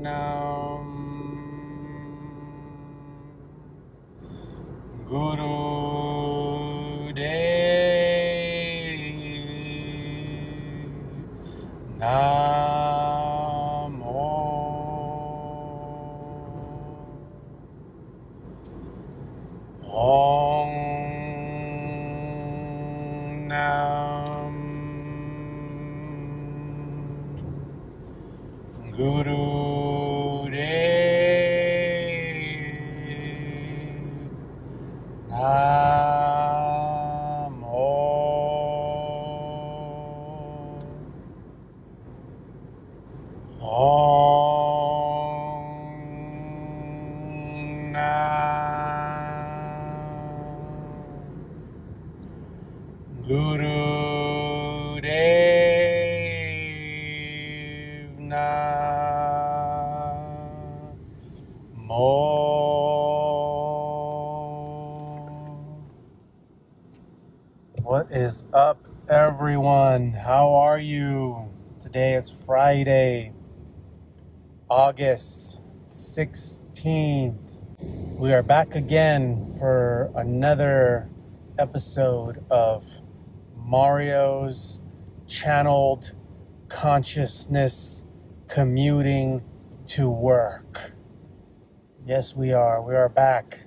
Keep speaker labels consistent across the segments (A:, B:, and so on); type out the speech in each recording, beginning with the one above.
A: Nam Guru Dev Namo Om Nam Guru Dev Namo Om Nam Guru Dev Namo. What is up, everyone? How are you? Today is Friday, August 16th. We are back again for another episode of Mario's channeled consciousness commuting to work. Yes, we are. We are back.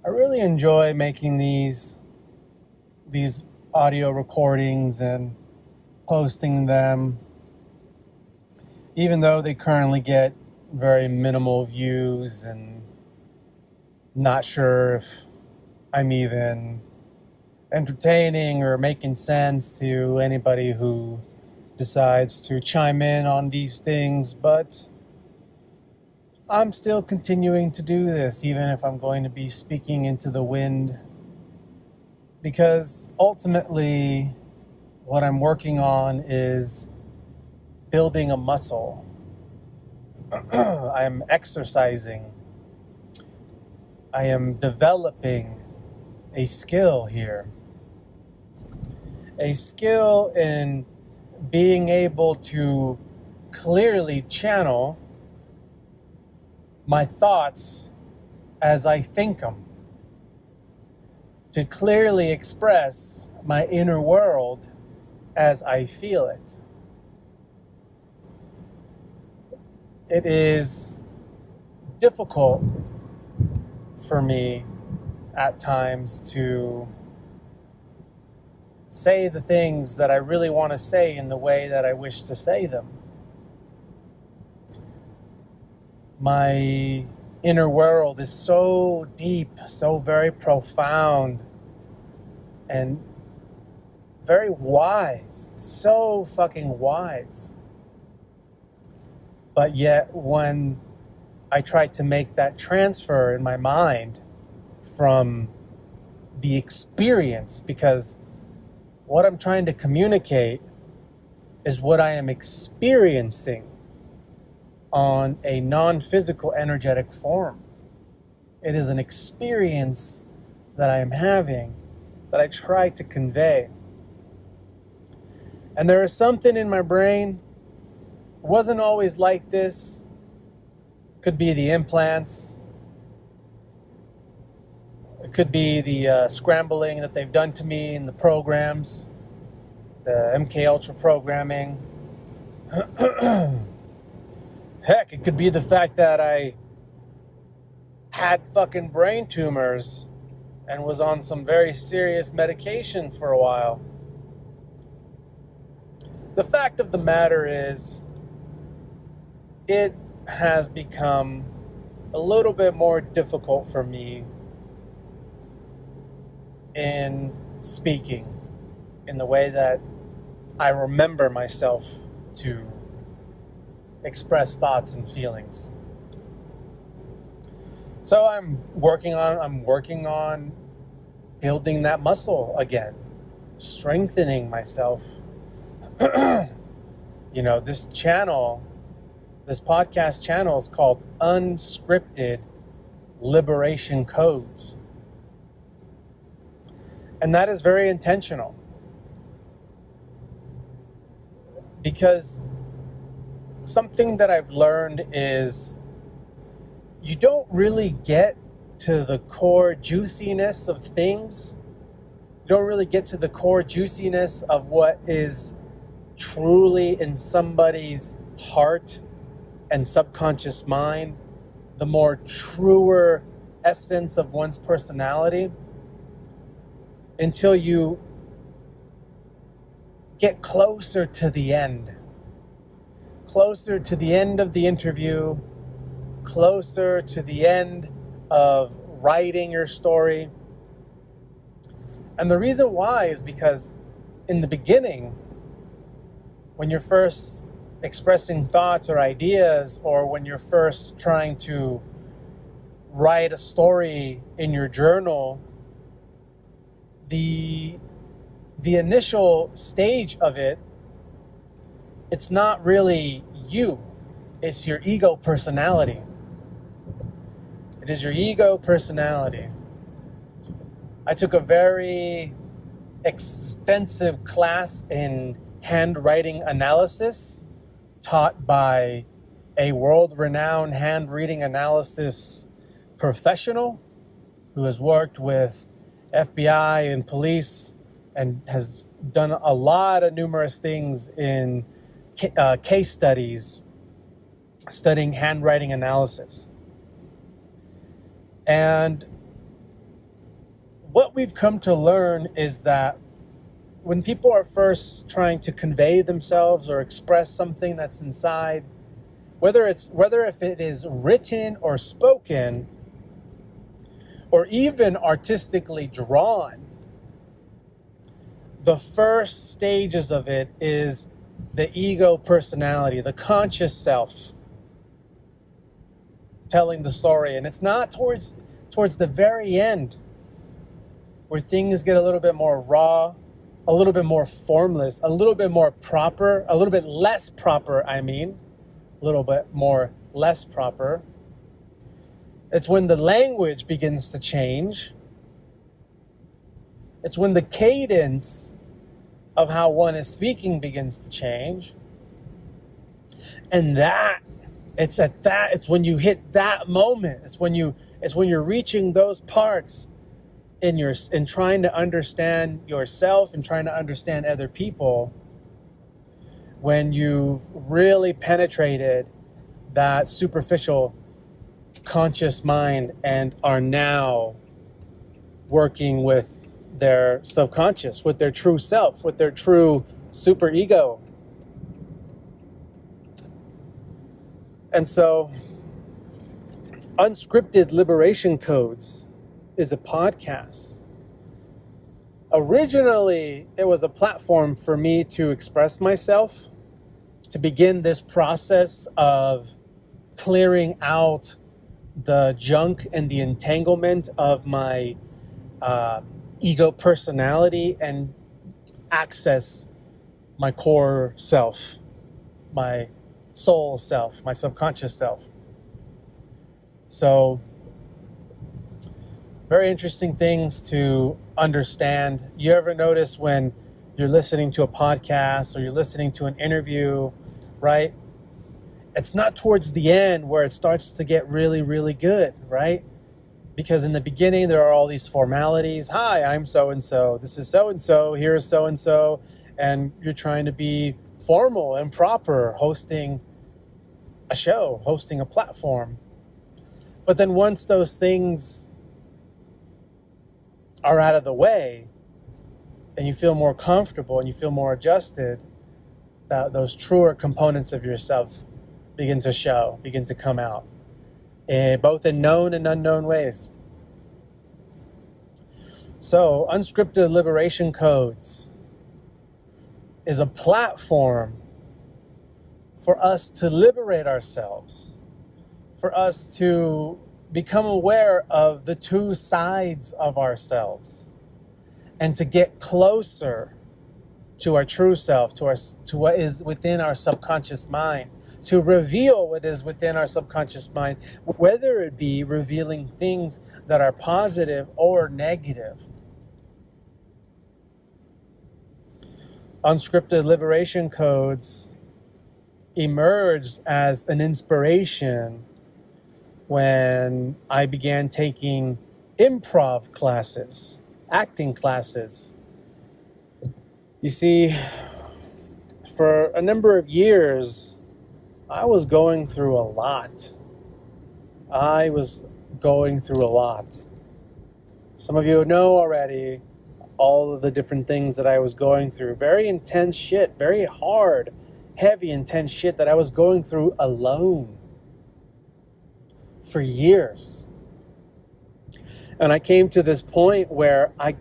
A: I really enjoy making these audio recordings and posting them, even though they currently get very minimal views, and not sure if I'm even entertaining or making sense to anybody who decides to chime in on these things, but I'm still continuing to do this, even if I'm going to be speaking into the wind, because ultimately what I'm working on is building a muscle. I am exercising. I am developing a skill here. A skill in being able to clearly channel my thoughts as I think them. To clearly express my inner world as I feel it. It is difficult for me at times to say the things that I really want to say in the way that I wish to say them. My inner world is so deep, so very profound, and very wise, so fucking wise. But yet when I try to make that transfer in my mind from the experience, because what I'm trying to communicate is what I am experiencing on a non-physical energetic form. It is an experience that I am having that I try to convey. And there is something in my brain, wasn't always like this. Could be the implants. It could be the scrambling that they've done to me in the programs, the MK Ultra programming. Heck, it could be the fact that I had fucking brain tumors and was on some very serious medication for a while. The fact of the matter is, it has become a little bit more difficult for me in speaking in the way that I remember myself to express thoughts and feelings. So I'm working on building that muscle again, strengthening myself. This podcast channel is called Unscripted Liberation Codes. And that is very intentional. Because something that I've learned is you don't really get to the core juiciness of things. You don't really get to the core juiciness of what is truly in somebody's heart and subconscious mind, the more truer essence of one's personality, until you get closer to the end of the interview, closer to the end of writing your story. And the reason why is because in the beginning, when you're first expressing thoughts or ideas, or when you're first trying to write a story in your journal, the initial stage of it, it's not really you. It's your ego personality. It is your ego personality. I took a very extensive class in handwriting analysis taught by a world-renowned hand-reading analysis professional who has worked with FBI and police and has done a lot of numerous things in case studies studying handwriting analysis. And what we've come to learn is that when people are first trying to convey themselves or express something that's inside, whether if it is written or spoken, or even artistically drawn, the first stages of it is the ego personality, the conscious self telling the story. And it's not towards the very end where things get a little bit more raw, a little bit more formless, a little bit more proper, a little bit less proper, a little bit more less proper. It's when the language begins to change. It's when the cadence of how one is speaking begins to change. And it's when you hit that moment. It's when you're reaching those parts in trying to understand yourself and trying to understand other people, when you've really penetrated that superficial conscious mind and are now working with their subconscious, with their true self, with their true superego. And so, Unscripted Liberation Codes is a podcast. Originally, it was a platform for me to express myself, to begin this process of clearing out the junk and the entanglement of my ego personality and access my core self, my soul self, my subconscious self. So, very interesting things to understand. You ever notice when you're listening to a podcast or you're listening to an interview, right? It's not towards the end where it starts to get really, really good, right? Because in the beginning, there are all these formalities. Hi, I'm so-and-so. This is so-and-so. Here's so-and-so. And you're trying to be formal and proper, hosting a show, hosting a platform. But then once those things are out of the way and you feel more comfortable and you feel more adjusted, those truer components of yourself begin to show, begin to come out, both in known and unknown ways. So, Unscripted Liberation Codes is a platform for us to liberate ourselves, for us to become aware of the two sides of ourselves, and to get closer to our true self, to what is within our subconscious mind, to reveal what is within our subconscious mind, whether it be revealing things that are positive or negative. Unscripted Liberation Codes emerged as an inspiration when I began taking improv classes, acting classes. You see, for a number of years, I was going through a lot. Some of you know already all of the different things that I was going through. Very intense shit, very hard, heavy, intense shit that I was going through alone for years. And I came to this point where I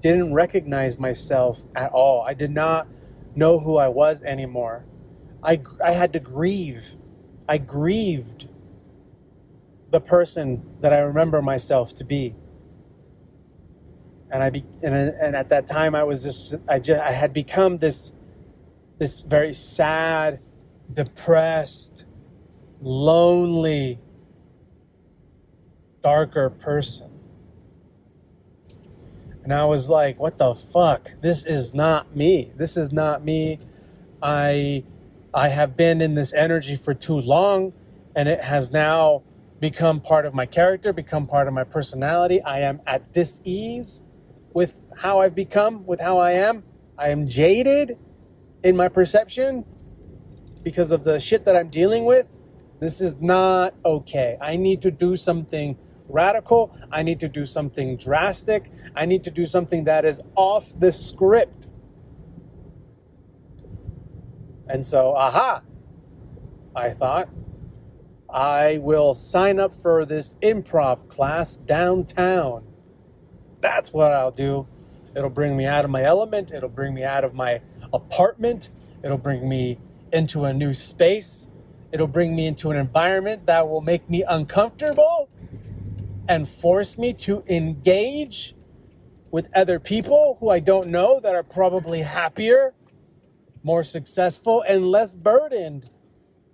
A: didn't recognize myself at all. I did not know who I was anymore. I had to grieve. I grieved the person that I remember myself to be. And at that time I had become this very sad, depressed, lonely, darker person. And I was like, what the fuck? This is not me. This is not me. I have been in this energy for too long, and it has now become part of my character, become part of my personality. I am at dis-ease with how I've become, with how I am. I am jaded in my perception because of the shit that I'm dealing with. This is not okay. I need to do something radical. I need to do something drastic. I need to do something that is off the script. And so, I thought, I will sign up for this improv class downtown. That's what I'll do. It'll bring me out of my element. It'll bring me out of my apartment. It'll bring me into a new space. It'll bring me into an environment that will make me uncomfortable and force me to engage with other people who I don't know that are probably happier, more successful, and less burdened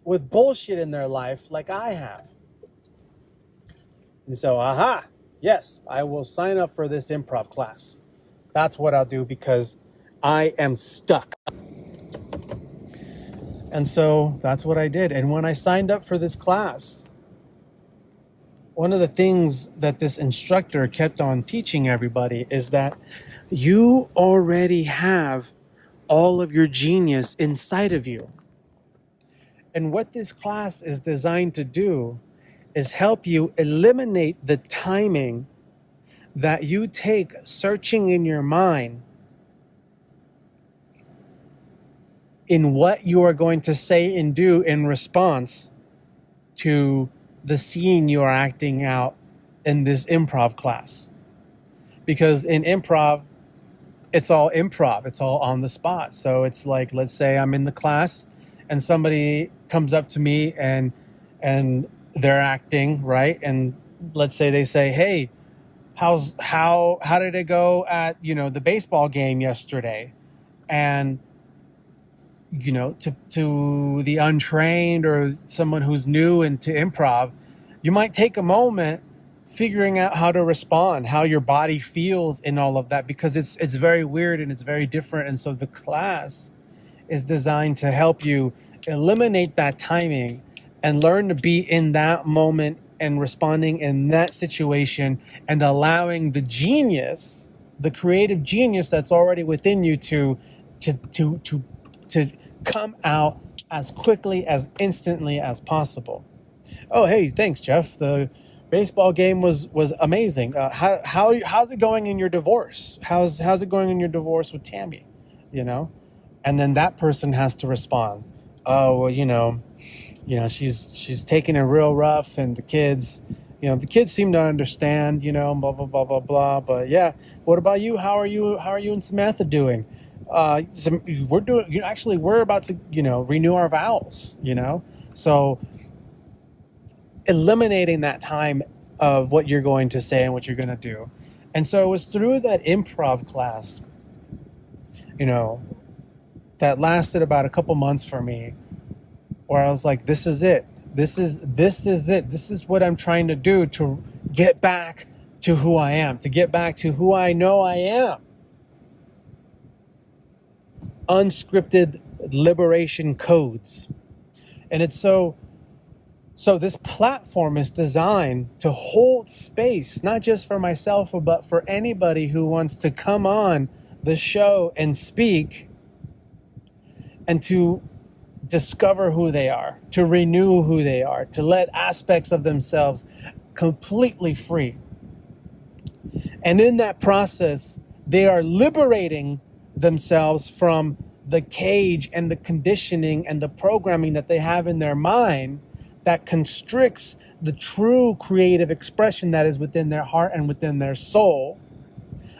A: with bullshit in their life like I have. And so, yes, I will sign up for this improv class. That's what I'll do because I am stuck. And so that's what I did. And when I signed up for this class, one of the things that this instructor kept on teaching everybody is that you already have all of your genius inside of you. And what this class is designed to do is help you eliminate the timing that you take searching in your mind in what you are going to say and do in response to the scene you are acting out in this improv class. Because in improv, it's all improv. It's all on the spot. So it's like, let's say I'm in the class and somebody comes up to me and they're acting, right? And let's say they say, hey, how did it go at, the baseball game yesterday? And, to the untrained or someone who's new into improv, you might take a moment figuring out how to respond, how your body feels in all of that, because it's very weird and it's very different. And so the class is designed to help you eliminate that timing and learn to be in that moment and responding in that situation and allowing the genius, the creative genius that's already within you to come out as quickly, as instantly as possible. Oh, hey, thanks, Jeff. The baseball game was amazing. How's it going in your divorce? How's it going in your divorce with Tammy? And then that person has to respond. Oh, well, she's taking it real rough, and the kids seem to understand, blah blah blah blah blah. But yeah, what about you? How are you and Samantha doing? We're about to renew our vows. So eliminating that time of what you're going to say and what you're going to do. And so it was through that improv class, that lasted about a couple months for me, where I was like, this is it. This is it. This is what I'm trying to do to get back to who I am, to get back to who I know I am. Unscripted liberation codes. And it's so this platform is designed to hold space, not just for myself, but for anybody who wants to come on the show and speak and to discover who they are, to renew who they are, to let aspects of themselves completely free. And in that process, they are liberating themselves from the cage and the conditioning and the programming that they have in their mind that constricts the true creative expression that is within their heart and within their soul,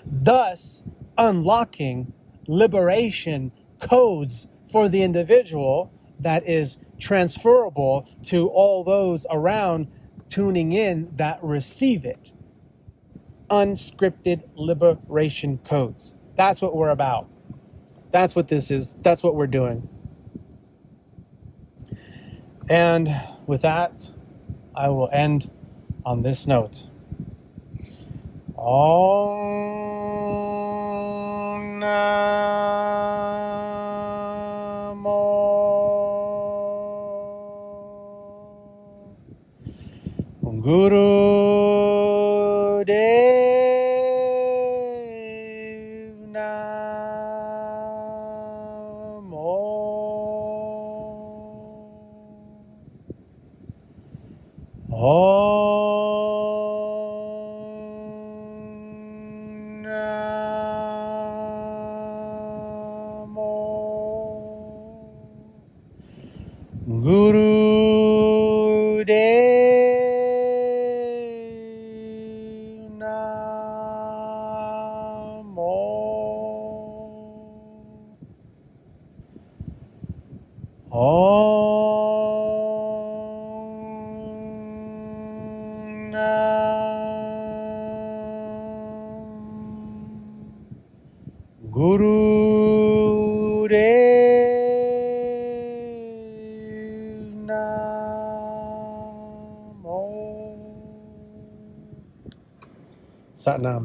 A: thus unlocking liberation codes for the individual that is transferable to all those around tuning in that receive it. Unscripted liberation codes. That's what we're about. That's what this is. That's what we're doing. And with that, I will end on this note. Om Namo Guru Dev Namo Om Namo Guru Dev Namo Guru Dev Namo Satnam.